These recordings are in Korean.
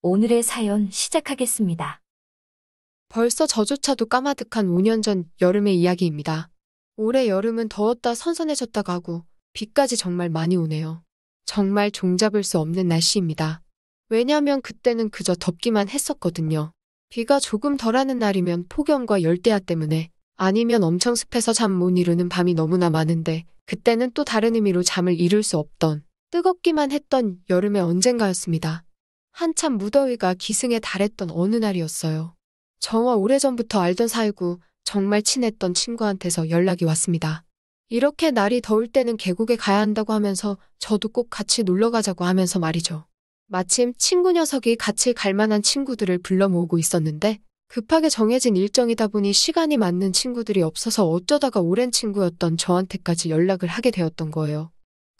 오늘의 사연 시작하겠습니다. 벌써 저조차도 까마득한 5년 전 여름의 이야기입니다. 올해 여름은 더웠다 선선해졌다가 하고 비까지 정말 많이 오네요. 정말 종잡을 수 없는 날씨입니다. 왜냐면 그때는 그저 덥기만 했었거든요. 비가 조금 덜하는 날이면 폭염과 열대야 때문에, 아니면 엄청 습해서 잠 못 이루는 밤이 너무나 많은데, 그때는 또 다른 의미로 잠을 이룰 수 없던, 뜨겁기만 했던 여름의 언젠가였습니다. 한참 무더위가 기승에 달했던 어느 날이었어요. 저와 오래전부터 알던 사이고 정말 친했던 친구한테서 연락이 왔습니다. 이렇게 날이 더울 때는 계곡에 가야 한다고 하면서 저도 꼭 같이 놀러 가자고 하면서 말이죠. 마침 친구 녀석이 같이 갈 만한 친구들을 불러 모으고 있었는데, 급하게 정해진 일정이다 보니 시간이 맞는 친구들이 없어서 어쩌다가 오랜 친구였던 저한테까지 연락을 하게 되었던 거예요.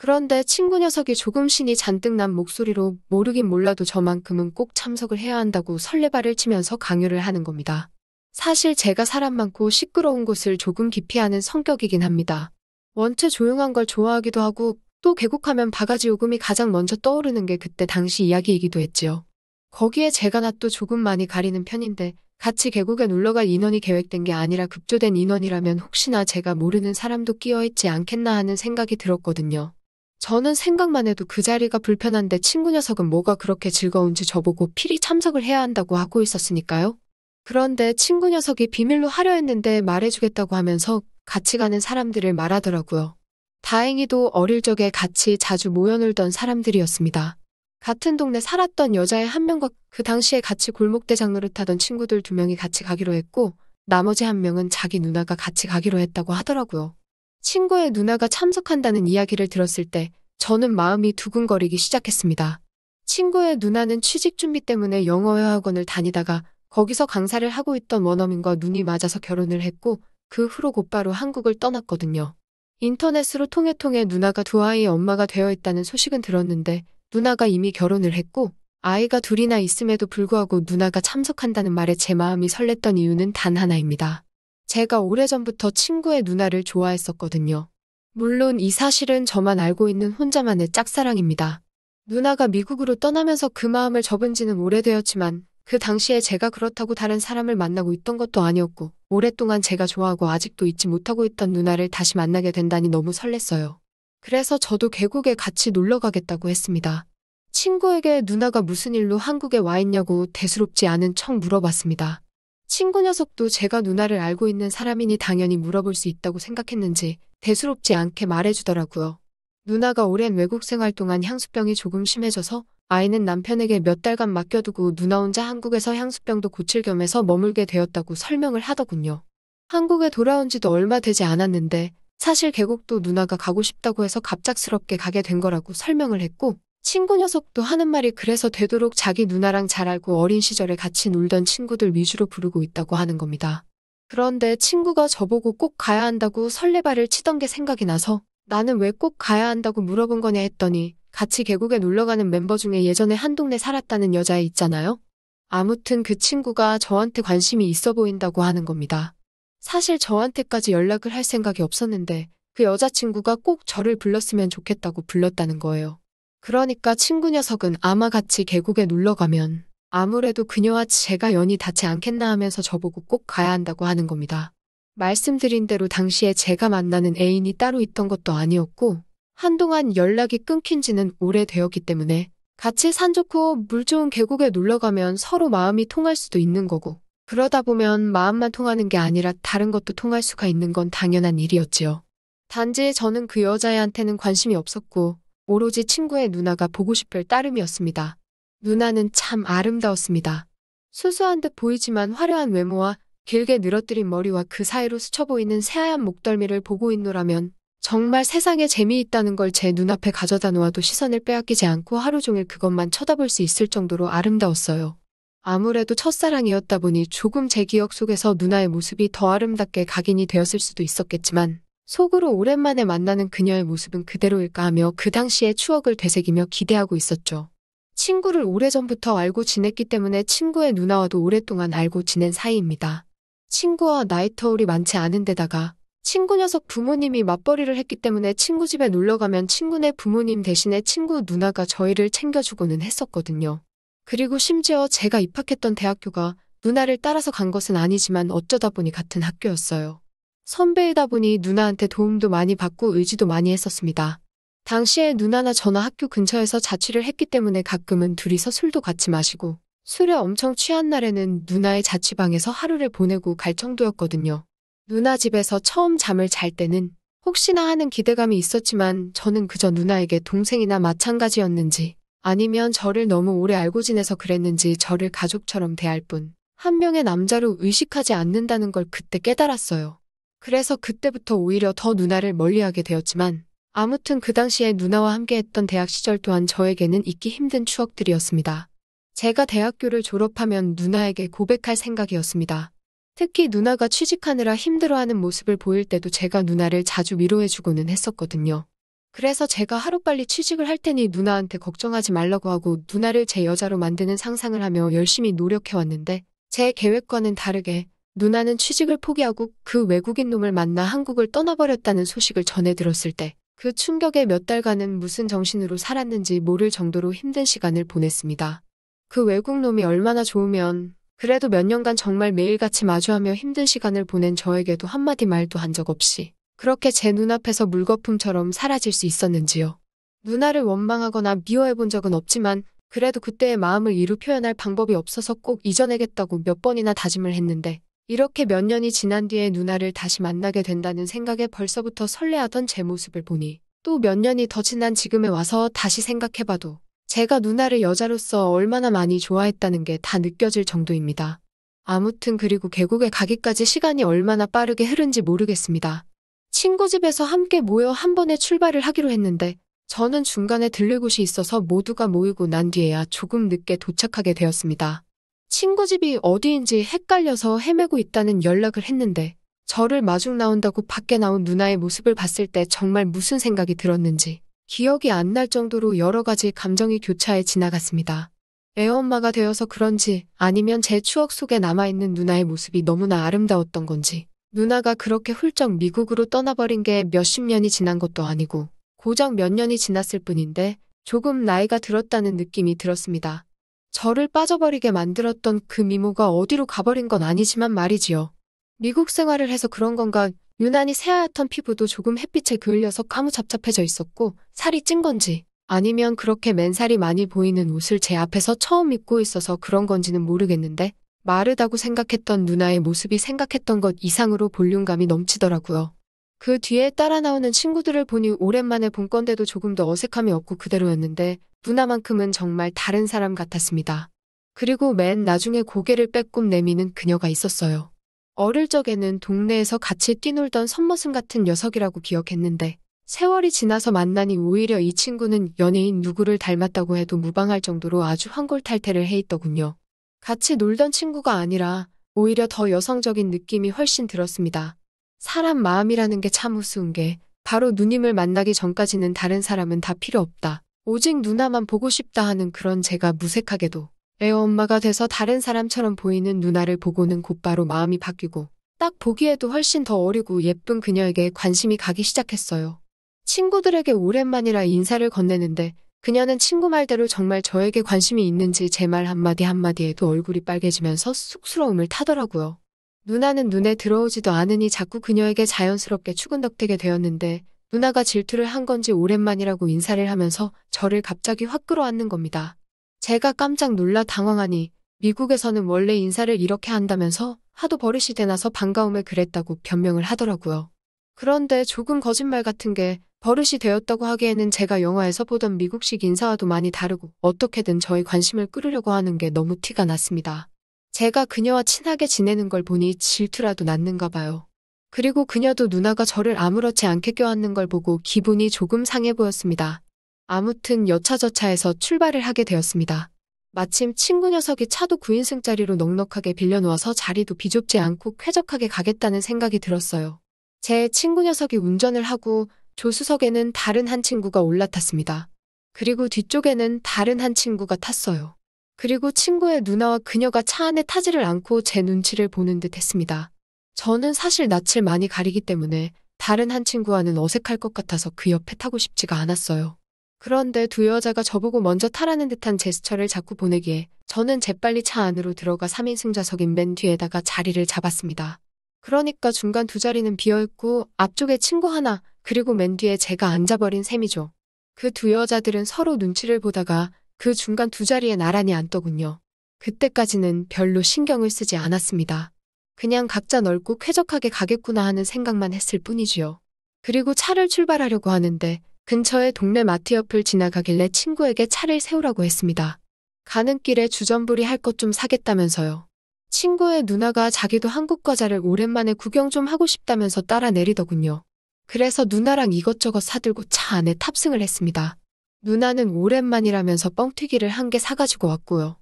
그런데 친구 녀석이 조금 신이 잔뜩 난 목소리로 모르긴 몰라도 저만큼은 꼭 참석을 해야 한다고 설레발을 치면서 강요를 하는 겁니다. 사실 제가 사람 많고 시끄러운 곳을 조금 기피하는 성격이긴 합니다. 원체 조용한 걸 좋아하기도 하고, 또 계곡하면 바가지 요금이 가장 먼저 떠오르는 게 그때 당시 이야기이기도 했지요. 거기에 제가 낯도 조금 많이 가리는 편인데, 같이 계곡에 놀러갈 인원이 계획된 게 아니라 급조된 인원이라면 혹시나 제가 모르는 사람도 끼어 있지 않겠나 하는 생각이 들었거든요. 저는 생각만 해도 그 자리가 불편한데 친구 녀석은 뭐가 그렇게 즐거운지 저보고 필히 참석을 해야 한다고 하고 있었으니까요. 그런데 친구 녀석이 비밀로 하려 했는데 말해주겠다고 하면서 같이 가는 사람들을 말하더라고요. 다행히도 어릴 적에 같이 자주 모여놀던 사람들이었습니다. 같은 동네 살았던 여자애 한 명과 그 당시에 같이 골목대장 노릇하던 친구들 2명이 같이 가기로 했고, 나머지 1명은 자기 누나가 같이 가기로 했다고 하더라고요. 친구의 누나가 참석한다는 이야기를 들었을 때 저는 마음이 두근거리기 시작했습니다. 친구의 누나는 취직 준비 때문에 영어회화학원을 다니다가 거기서 강사를 하고 있던 원어민과 눈이 맞아서 결혼을 했고, 그 후로 곧바로 한국을 떠났거든요. 인터넷으로 통해 누나가 2아이의 엄마가 되어 있다는 소식은 들었는데, 누나가 이미 결혼을 했고 아이가 2이나 있음에도 불구하고 누나가 참석한다는 말에 제 마음이 설렜던 이유는 단 하나입니다. 제가 오래전부터 친구의 누나를 좋아했었거든요. 물론 이 사실은 저만 알고 있는 혼자만의 짝사랑입니다. 누나가 미국으로 떠나면서 그 마음을 접은 지는 오래되었지만, 그 당시에 제가 그렇다고 다른 사람을 만나고 있던 것도 아니었고, 오랫동안 제가 좋아하고 아직도 잊지 못하고 있던 누나를 다시 만나게 된다니 너무 설렜어요. 그래서 저도 계곡에 같이 놀러 가겠다고 했습니다. 친구에게 누나가 무슨 일로 한국에 와 있냐고 대수롭지 않은 척 물어봤습니다. 친구 녀석도 제가 누나를 알고 있는 사람이니 당연히 물어볼 수 있다고 생각했는지 대수롭지 않게 말해주더라고요. 누나가 오랜 외국 생활 동안 향수병이 조금 심해져서 아이는 남편에게 몇 달간 맡겨두고 누나 혼자 한국에서 향수병도 고칠 겸해서 머물게 되었다고 설명을 하더군요. 한국에 돌아온 지도 얼마 되지 않았는데 사실 계곡도 누나가 가고 싶다고 해서 갑작스럽게 가게 된 거라고 설명을 했고, 친구 녀석도 하는 말이 그래서 되도록 자기 누나랑 잘 알고 어린 시절에 같이 놀던 친구들 위주로 부르고 있다고 하는 겁니다. 그런데 친구가 저보고 꼭 가야 한다고 설레발을 치던 게 생각이 나서 나는 왜 꼭 가야 한다고 물어본 거냐 했더니, 같이 계곡에 놀러가는 멤버 중에 예전에 한 동네 살았다는 여자애 있잖아요. 아무튼 그 친구가 저한테 관심이 있어 보인다고 하는 겁니다. 사실 저한테까지 연락을 할 생각이 없었는데 그 여자친구가 꼭 저를 불렀으면 좋겠다고 불렀다는 거예요. 그러니까 친구 녀석은 아마 같이 계곡에 놀러 가면 아무래도 그녀와 제가 연이 닿지 않겠나 하면서 저보고 꼭 가야 한다고 하는 겁니다. 말씀드린 대로 당시에 제가 만나는 애인이 따로 있던 것도 아니었고, 한동안 연락이 끊긴 지는 오래되었기 때문에 같이 산 좋고 물 좋은 계곡에 놀러 가면 서로 마음이 통할 수도 있는 거고, 그러다 보면 마음만 통하는 게 아니라 다른 것도 통할 수가 있는 건 당연한 일이었지요. 단지 저는 그 여자애한테는 관심이 없었고 오로지 친구의 누나가 보고 싶을 따름이었습니다. 누나는 참 아름다웠습니다. 수수한 듯 보이지만 화려한 외모와 길게 늘어뜨린 머리와 그 사이로 스쳐 보이는 새하얀 목덜미를 보고 있노라면 정말 세상에 재미있다는 걸 제 눈앞에 가져다 놓아도 시선을 빼앗기지 않고 하루 종일 그것만 쳐다볼 수 있을 정도로 아름다웠어요. 아무래도 첫사랑이었다 보니 조금 제 기억 속에서 누나의 모습이 더 아름답게 각인이 되었을 수도 있었겠지만, 속으로 오랜만에 만나는 그녀의 모습은 그대로일까 하며 그 당시의 추억을 되새기며 기대하고 있었죠. 친구를 오래전부터 알고 지냈기 때문에 친구의 누나와도 오랫동안 알고 지낸 사이입니다. 친구와 나이 터울이 많지 않은 데다가 친구 녀석 부모님이 맞벌이를 했기 때문에 친구 집에 놀러가면 친구네 부모님 대신에 친구 누나가 저희를 챙겨주고는 했었거든요. 그리고 심지어 제가 입학했던 대학교가 누나를 따라서 간 것은 아니지만 어쩌다 보니 같은 학교였어요. 선배이다 보니 누나한테 도움도 많이 받고 의지도 많이 했었습니다. 당시에 누나나 저나 학교 근처에서 자취를 했기 때문에 가끔은 둘이서 술도 같이 마시고 술에 엄청 취한 날에는 누나의 자취방에서 하루를 보내고 갈 정도였거든요. 누나 집에서 처음 잠을 잘 때는 혹시나 하는 기대감이 있었지만 저는 그저 누나에게 동생이나 마찬가지였는지 아니면 저를 너무 오래 알고 지내서 그랬는지 저를 가족처럼 대할 뿐 한 명의 남자로 의식하지 않는다는 걸 그때 깨달았어요. 그래서 그때부터 오히려 더 누나를 멀리하게 되었지만 아무튼 그 당시에 누나와 함께했던 대학 시절 또한 저에게는 잊기 힘든 추억들이었습니다. 제가 대학교를 졸업하면 누나에게 고백할 생각이었습니다. 특히 누나가 취직하느라 힘들어하는 모습을 보일 때도 제가 누나를 자주 위로해주고는 했었거든요. 그래서 제가 하루빨리 취직을 할 테니 누나한테 걱정하지 말라고 하고 누나를 제 여자로 만드는 상상을 하며 열심히 노력해왔는데 제 계획과는 다르게 누나는 취직을 포기하고 그 외국인 놈을 만나 한국을 떠나버렸다는 소식을 전해 들었을 때 그 충격에 몇 달간은 무슨 정신으로 살았는지 모를 정도로 힘든 시간을 보냈습니다. 그 외국 놈이 얼마나 좋으면 그래도 몇 년간 정말 매일같이 마주하며 힘든 시간을 보낸 저에게도 한마디 말도 한 적 없이 그렇게 제 눈앞에서 물거품처럼 사라질 수 있었는지요. 누나를 원망하거나 미워해본 적은 없지만 그래도 그때의 마음을 이루 표현할 방법이 없어서 꼭 잊어내겠다고 몇 번이나 다짐을 했는데 이렇게 몇 년이 지난 뒤에 누나를 다시 만나게 된다는 생각에 벌써부터 설레하던 제 모습을 보니 또 몇 년이 더 지난 지금에 와서 다시 생각해봐도 제가 누나를 여자로서 얼마나 많이 좋아했다는 게 다 느껴질 정도입니다. 아무튼 그리고 계곡에 가기까지 시간이 얼마나 빠르게 흐른지 모르겠습니다. 친구 집에서 함께 모여 한 번에 출발을 하기로 했는데 저는 중간에 들릴 곳이 있어서 모두가 모이고 난 뒤에야 조금 늦게 도착하게 되었습니다. 친구 집이 어디인지 헷갈려서 헤매고 있다는 연락을 했는데 저를 마중 나온다고 밖에 나온 누나의 모습을 봤을 때 정말 무슨 생각이 들었는지 기억이 안 날 정도로 여러 가지 감정이 교차해 지나갔습니다. 애엄마가 되어서 그런지 아니면 제 추억 속에 남아있는 누나의 모습이 너무나 아름다웠던 건지 누나가 그렇게 훌쩍 미국으로 떠나버린 게 몇십 년이 지난 것도 아니고 고작 몇 년이 지났을 뿐인데 조금 나이가 들었다는 느낌이 들었습니다. 저를 빠져버리게 만들었던 그 미모가 어디로 가버린 건 아니지만 말이지요. 미국 생활을 해서 그런 건가 유난히 새하얗던 피부도 조금 햇빛에 그을려서 까무잡잡해져 있었고 살이 찐 건지 아니면 그렇게 맨살이 많이 보이는 옷을 제 앞에서 처음 입고 있어서 그런 건지는 모르겠는데 마르다고 생각했던 누나의 모습이 생각했던 것 이상으로 볼륨감이 넘치더라고요. 그 뒤에 따라 나오는 친구들을 보니 오랜만에 본 건데도 조금 더 어색함이 없고 그대로였는데 누나만큼은 정말 다른 사람 같았습니다. 그리고 맨 나중에 고개를 빼꼼 내미는 그녀가 있었어요. 어릴 적에는 동네에서 같이 뛰놀던 선머슴 같은 녀석이라고 기억했는데 세월이 지나서 만나니 오히려 이 친구는 연예인 누구를 닮았다고 해도 무방할 정도로 아주 환골탈태를 해 있더군요. 같이 놀던 친구가 아니라 오히려 더 여성적인 느낌이 훨씬 들었습니다. 사람 마음이라는 게 참 우스운 게 바로 누님을 만나기 전까지는 다른 사람은 다 필요 없다. 오직 누나만 보고 싶다 하는 그런 제가 무색하게도 애엄마가 돼서 다른 사람처럼 보이는 누나를 보고는 곧바로 마음이 바뀌고 딱 보기에도 훨씬 더 어리고 예쁜 그녀에게 관심이 가기 시작했어요. 친구들에게 오랜만이라 인사를 건네는데 그녀는 친구 말대로 정말 저에게 관심이 있는지 제 말 한마디 한마디에도 얼굴이 빨개지면서 쑥스러움을 타더라고요. 누나는 눈에 들어오지도 않으니 자꾸 그녀에게 자연스럽게 추근덕대게 되었는데 누나가 질투를 한 건지 오랜만이라고 인사를 하면서 저를 갑자기 확 끌어안는 겁니다. 제가 깜짝 놀라 당황하니 미국에서는 원래 인사를 이렇게 한다면서 하도 버릇이 되나서 반가움에 그랬다고 변명을 하더라고요. 그런데 조금 거짓말 같은 게 버릇이 되었다고 하기에는 제가 영화에서 보던 미국식 인사와도 많이 다르고 어떻게든 저의 관심을 끌으려고 하는 게 너무 티가 났습니다. 제가 그녀와 친하게 지내는 걸 보니 질투라도 났는가 봐요. 그리고 그녀도 누나가 저를 아무렇지 않게 껴안는 걸 보고 기분이 조금 상해 보였습니다. 아무튼 여차저차해서 출발을 하게 되었습니다. 마침 친구 녀석이 차도 9인승짜리로 넉넉하게 빌려놓아서 자리도 비좁지 않고 쾌적하게 가겠다는 생각이 들었어요. 제 친구 녀석이 운전을 하고 조수석에는 다른 한 친구가 올라탔습니다. 그리고 뒤쪽에는 다른 한 친구가 탔어요. 그리고 친구의 누나와 그녀가 차 안에 타지를 않고 제 눈치를 보는 듯 했습니다. 저는 사실 낯을 많이 가리기 때문에 다른 한 친구와는 어색할 것 같아서 그 옆에 타고 싶지가 않았어요. 그런데 두 여자가 저보고 먼저 타라는 듯한 제스처를 자꾸 보내기에 저는 재빨리 차 안으로 들어가 3인승 좌석인 맨 뒤에다가 자리를 잡았습니다. 그러니까 중간 두 자리는 비어있고 앞쪽에 친구 하나, 그리고 맨 뒤에 제가 앉아버린 셈이죠. 그 두 여자들은 서로 눈치를 보다가 그 중간 두 자리에 나란히 앉더군요. 그때까지는 별로 신경을 쓰지 않았습니다. 그냥 각자 넓고 쾌적하게 가겠구나 하는 생각만 했을 뿐이지요. 그리고 차를 출발하려고 하는데 근처의 동네 마트 옆을 지나가길래 친구에게 차를 세우라고 했습니다. 가는 길에 주전부리 할 것 좀 사겠다면서요. 친구의 누나가 자기도 한국 과자를 오랜만에 구경 좀 하고 싶다면서 따라 내리더군요. 그래서 누나랑 이것저것 사들고 차 안에 탑승을 했습니다. 누나는 오랜만이라면서 뻥튀기를 한 개 사가지고 왔고요.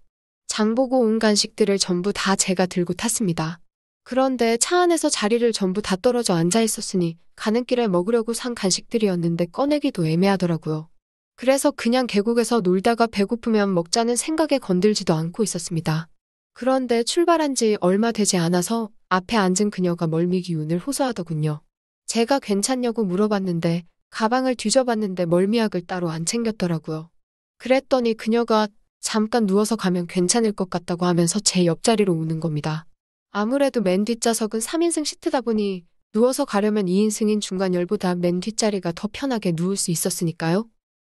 장보고 온 간식들을 전부 다 제가 들고 탔습니다. 그런데 차 안에서 자리를 전부 다 떨어져 앉아 있었으니 가는 길에 먹으려고 산 간식들이었는데 꺼내기도 애매하더라고요. 그래서 그냥 계곡에서 놀다가 배고프면 먹자는 생각에 건들지도 않고 있었습니다. 그런데 출발한 지 얼마 되지 않아서 앞에 앉은 그녀가 멀미 기운을 호소하더군요. 제가 괜찮냐고 물어봤는데 가방을 뒤져봤는데 멀미약을 따로 안 챙겼더라고요. 그랬더니 그녀가 잠깐 누워서 가면 괜찮을 것 같다고 하면서 제 옆자리로 오는 겁니다. 아무래도 맨 뒷좌석은 3인승 시트다 보니 누워서 가려면 2인승인 중간 열보다 맨 뒷자리가 더 편하게 누울 수 있었으니까요.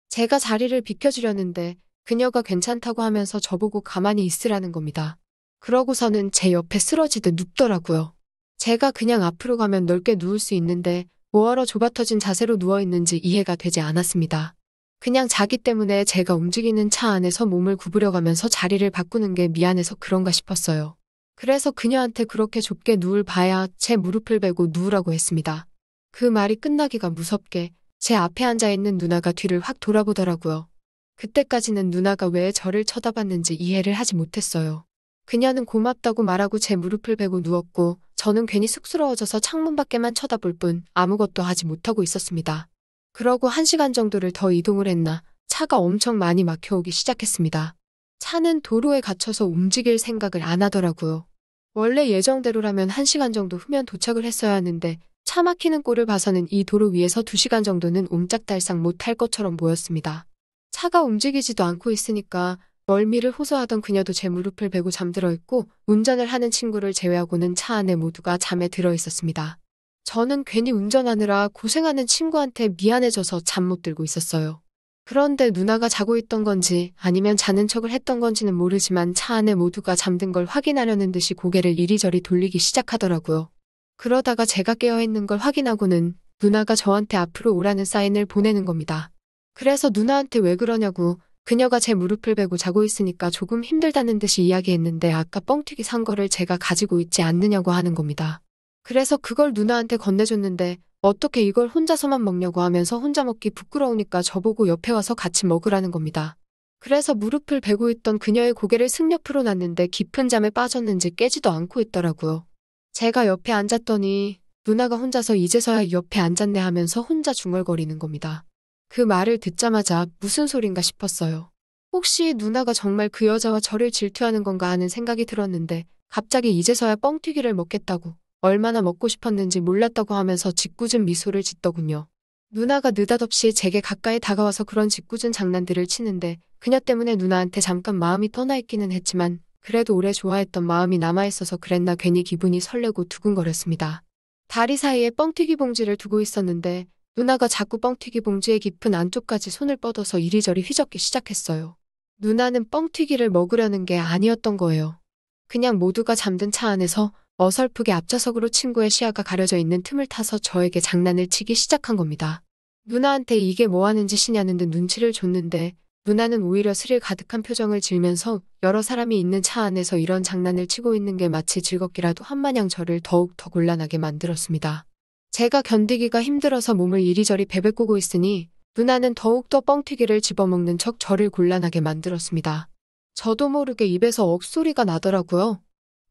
제가 자리를 비켜주려는데 그녀가 괜찮다고 하면서 저보고 가만히 있으라는 겁니다. 그러고서는 제 옆에 쓰러지듯 눕더라고요. 제가 그냥 앞으로 가면 넓게 누울 수 있는데 뭐하러 좁아터진 자세로 누워있는지 이해가 되지 않았습니다. 그냥 자기 때문에 제가 움직이는 차 안에서 몸을 구부려가면서 자리를 바꾸는 게 미안해서 그런가 싶었어요. 그래서 그녀한테 그렇게 좁게 누울 바야 제 무릎을 베고 누우라고 했습니다. 그 말이 끝나기가 무섭게 제 앞에 앉아있는 누나가 뒤를 확 돌아보더라고요. 그때까지는 누나가 왜 저를 쳐다봤는지 이해를 하지 못했어요. 그녀는 고맙다고 말하고 제 무릎을 베고 누웠고 저는 괜히 쑥스러워져서 창문 밖에만 쳐다볼 뿐 아무것도 하지 못하고 있었습니다. 그러고 1시간 정도를 더 이동을 했나 차가 엄청 많이 막혀오기 시작했습니다. 차는 도로에 갇혀서 움직일 생각을 안 하더라고요. 원래 예정대로라면 1시간 정도 후면 도착을 했어야 하는데 차 막히는 꼴을 봐서는 이 도로 위에서 2시간 정도는 옴짝달싹 못할 것처럼 보였습니다. 차가 움직이지도 않고 있으니까 멀미를 호소하던 그녀도 제 무릎을 베고 잠들어 있고 운전을 하는 친구를 제외하고는 차 안에 모두가 잠에 들어 있었습니다. 저는 괜히 운전하느라 고생하는 친구한테 미안해져서 잠 못 들고 있었어요. 그런데 누나가 자고 있던 건지 아니면 자는 척을 했던 건지는 모르지만 차 안에 모두가 잠든 걸 확인하려는 듯이 고개를 이리저리 돌리기 시작하더라고요. 그러다가 제가 깨어있는 걸 확인하고는 누나가 저한테 앞으로 오라는 사인을 보내는 겁니다. 그래서 누나한테 왜 그러냐고 그녀가 제 무릎을 베고 자고 있으니까 조금 힘들다는 듯이 이야기했는데 아까 뻥튀기 산 거를 제가 가지고 있지 않느냐고 하는 겁니다. 그래서 그걸 누나한테 건네줬는데 어떻게 이걸 혼자서만 먹냐고 하면서 혼자 먹기 부끄러우니까 저보고 옆에 와서 같이 먹으라는 겁니다. 그래서 무릎을 베고 있던 그녀의 고개를 승옆으로 놨는데 깊은 잠에 빠졌는지 깨지도 않고 있더라고요. 제가 옆에 앉았더니 누나가 혼자서 이제서야 옆에 앉았네 하면서 혼자 중얼거리는 겁니다. 그 말을 듣자마자 무슨 소린가 싶었어요. 혹시 누나가 정말 그 여자와 저를 질투하는 건가 하는 생각이 들었는데 갑자기 이제서야 뻥튀기를 먹겠다고 얼마나 먹고 싶었는지 몰랐다고 하면서 짓궂은 미소를 짓더군요. 누나가 느닷없이 제게 가까이 다가와서 그런 짓궂은 장난들을 치는데 그녀 때문에 누나한테 잠깐 마음이 떠나 있기는 했지만 그래도 오래 좋아했던 마음이 남아있어서 그랬나 괜히 기분이 설레고 두근거렸습니다. 다리 사이에 뻥튀기 봉지를 두고 있었는데 누나가 자꾸 뻥튀기 봉지의 깊은 안쪽까지 손을 뻗어서 이리저리 휘젓기 시작했어요. 누나는 뻥튀기를 먹으려는 게 아니었던 거예요. 그냥 모두가 잠든 차 안에서 어설프게 앞좌석으로 친구의 시야가 가려져 있는 틈을 타서 저에게 장난을 치기 시작한 겁니다. 누나한테 이게 뭐 하는 짓이냐는 듯 눈치를 줬는데 누나는 오히려 스릴 가득한 표정을 지으면서 여러 사람이 있는 차 안에서 이런 장난을 치고 있는 게 마치 즐겁기라도 한 마냥 저를 더욱 더 곤란하게 만들었습니다. 제가 견디기가 힘들어서 몸을 이리저리 베베꼬고 있으니 누나는 더욱더 뻥튀기를 집어먹는 척 저를 곤란하게 만들었습니다. 저도 모르게 입에서 억소리가 나더라고요.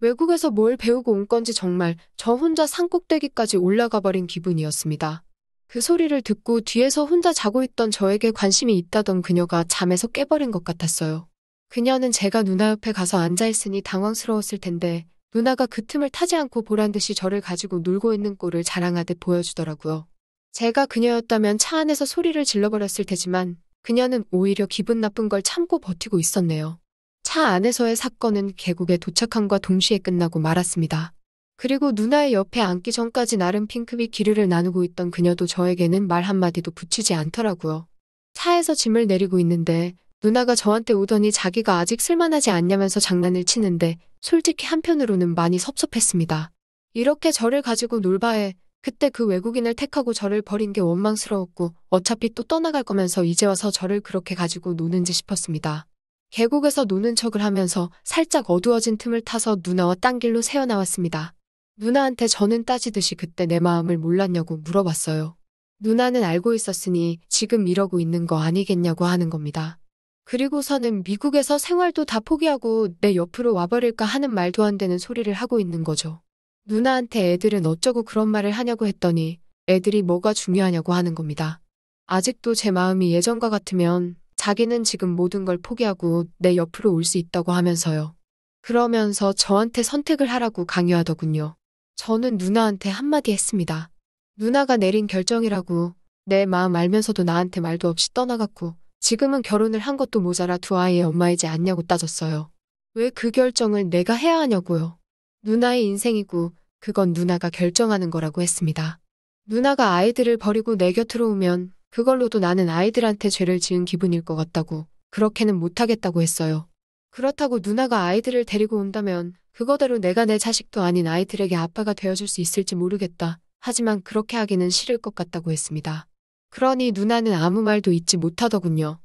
외국에서 뭘 배우고 온 건지 정말 저 혼자 산꼭대기까지 올라가 버린 기분이었습니다. 그 소리를 듣고 뒤에서 혼자 자고 있던 저에게 관심이 있다던 그녀가 잠에서 깨버린 것 같았어요. 그녀는 제가 누나 옆에 가서 앉아있으니 당황스러웠을 텐데 누나가 그 틈을 타지 않고 보란듯이 저를 가지고 놀고 있는 꼴을 자랑하듯 보여주더라고요. 제가 그녀였다면 차 안에서 소리를 질러버렸을 테지만 그녀는 오히려 기분 나쁜 걸 참고 버티고 있었네요. 차 안에서의 사건은 계곡에 도착함과 동시에 끝나고 말았습니다. 그리고 누나의 옆에 앉기 전까지 나름 핑크빛 기류를 나누고 있던 그녀도 저에게는 말 한마디도 붙이지 않더라고요. 차에서 짐을 내리고 있는데 누나가 저한테 오더니 자기가 아직 쓸만하지 않냐면서 장난을 치는데 솔직히 한편으로는 많이 섭섭했습니다. 이렇게 저를 가지고 놀 바에 그때 그 외국인을 택하고 저를 버린 게 원망스러웠고 어차피 또 떠나갈 거면서 이제 와서 저를 그렇게 가지고 노는지 싶었습니다. 계곡에서 노는 척을 하면서 살짝 어두워진 틈을 타서 누나와 딴 길로 새어나왔습니다. 누나한테 저는 따지듯이 그때 내 마음을 몰랐냐고 물어봤어요. 누나는 알고 있었으니 지금 이러고 있는 거 아니겠냐고 하는 겁니다. 그리고서는 미국에서 생활도 다 포기하고 내 옆으로 와버릴까 하는 말도 안 되는 소리를 하고 있는 거죠. 누나한테 애들은 어쩌고 그런 말을 하냐고 했더니 애들이 뭐가 중요하냐고 하는 겁니다. 아직도 제 마음이 예전과 같으면 자기는 지금 모든 걸 포기하고 내 옆으로 올 수 있다고 하면서요. 그러면서 저한테 선택을 하라고 강요하더군요. 저는 누나한테 한마디 했습니다. 누나가 내린 결정이라고. 내 마음 알면서도 나한테 말도 없이 떠나갔고 지금은 결혼을 한 것도 모자라 두 아이의 엄마이지 않냐고 따졌어요. 왜 그 결정을 내가 해야 하냐고요. 누나의 인생이고 그건 누나가 결정하는 거라고 했습니다. 누나가 아이들을 버리고 내 곁으로 오면 그걸로도 나는 아이들한테 죄를 지은 기분일 것 같다고 그렇게는 못하겠다고 했어요. 그렇다고 누나가 아이들을 데리고 온다면 그거대로 내가 내 자식도 아닌 아이들에게 아빠가 되어줄 수 있을지 모르겠다. 하지만 그렇게 하기는 싫을 것 같다고 했습니다. 그러니 누나는 아무 말도 잊지 못하더군요.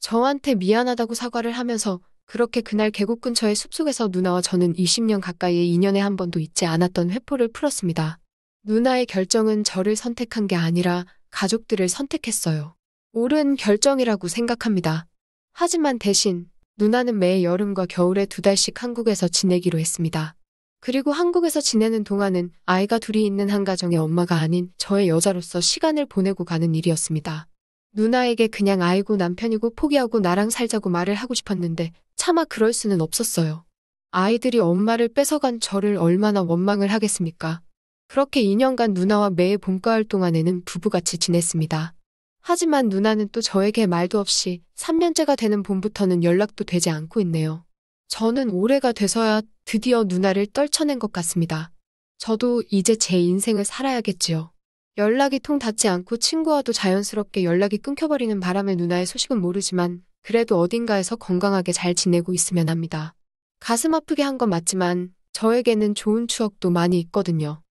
저한테 미안하다고 사과를 하면서 그렇게 그날 계곡 근처의 숲속에서 누나와 저는 20년 가까이의 인연에 한 번도 잊지 않았던 회포를 풀었습니다. 누나의 결정은 저를 선택한 게 아니라 가족들을 선택했어요. 옳은 결정이라고 생각합니다. 하지만 대신 누나는 매 여름과 겨울에 2달씩 한국에서 지내기로 했습니다. 그리고 한국에서 지내는 동안은 아이가 둘이 있는 한 가정의 엄마가 아닌 저의 여자로서 시간을 보내고 가는 일이었습니다. 누나에게 그냥 아이고 남편이고 포기하고 나랑 살자고 말을 하고 싶었는데 차마 그럴 수는 없었어요. 아이들이 엄마를 뺏어간 저를 얼마나 원망을 하겠습니까? 그렇게 2년간 누나와 매해 봄가을 동안에는 부부같이 지냈습니다. 하지만 누나는 또 저에게 말도 없이 3년째가 되는 봄부터는 연락도 되지 않고 있네요. 저는 올해가 돼서야 드디어 누나를 떨쳐낸 것 같습니다. 저도 이제 제 인생을 살아야겠지요. 연락이 통 닿지 않고 친구와도 자연스럽게 연락이 끊겨버리는 바람에 누나의 소식은 모르지만 그래도 어딘가에서 건강하게 잘 지내고 있으면 합니다. 가슴 아프게 한 건 맞지만 저에게는 좋은 추억도 많이 있거든요.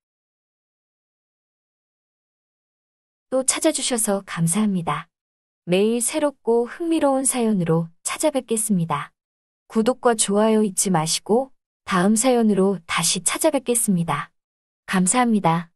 또 찾아주셔서 감사합니다. 매일 새롭고 흥미로운 사연으로 찾아뵙겠습니다. 구독과 좋아요 잊지 마시고 다음 사연으로 다시 찾아뵙겠습니다. 감사합니다.